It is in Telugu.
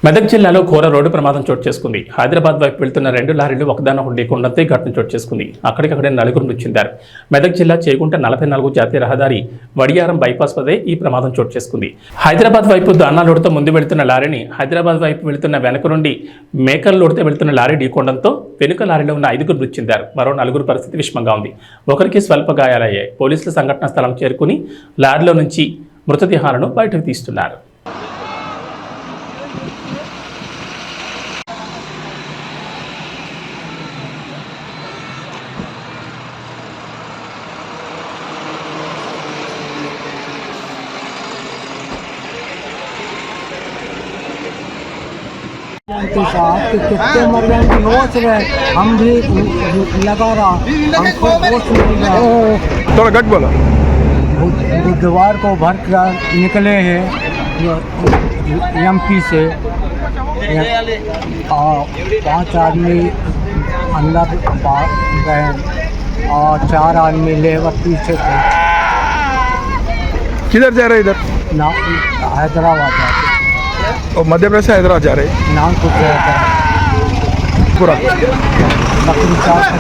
మెదక్ జిల్లాలో ఘోర రోడ్డు ప్రమాదం చోటు చేసుకుంది. హైదరాబాద్ వైపు వెళ్తున్న 2 లారీలు ఒకదానొకటి ఢీకొనడంతో ఘటన చోటు చేసుకుంది. అక్కడికక్కడే 4 మృతి చెందారు. మెదక్ జిల్లా చేగుంట 44 జాతీయ రహదారి వడియారం బైపాస్ వద్ద ఈ ప్రమాదం చోటు చేసుకుంది. హైదరాబాద్ వైపు దానా లోడుతో ముందు వెళ్తున్న లారీని హైదరాబాద్ వైపు వెళ్తున్న వెనక నుండి మేకల లోడుతో వెళ్తున్న లారీ ఢీకొనడంతో వెనుక లారీలో ఉన్న 5 మృతి చెందారు. మరో 4 పరిస్థితి విషమంగా ఉంది. ఒకరికి స్వల్ప గాయాలయ్యాయి. పోలీసులు సంఘటనా స్థలం చేరుకుని లారీలో నుంచి మృతదేహాలను బయటకు తీస్తున్నారు. के साथ कितने मर गए कि होश रहे हम भी लगा रहा हमको होश नहीं रहा। थोड़ा घट बोला। बुधवार को भर कर निकले हैं एमपी से और 5 आदमी अंदर गए और 4 आदमी लेबर पीछे थे। किधर जा रहे इधर? ना हैदराबाद जाते और मध्य प्रदेश से हैदराबाद जा रहे नाम कुछ पूरा बकरी 4 से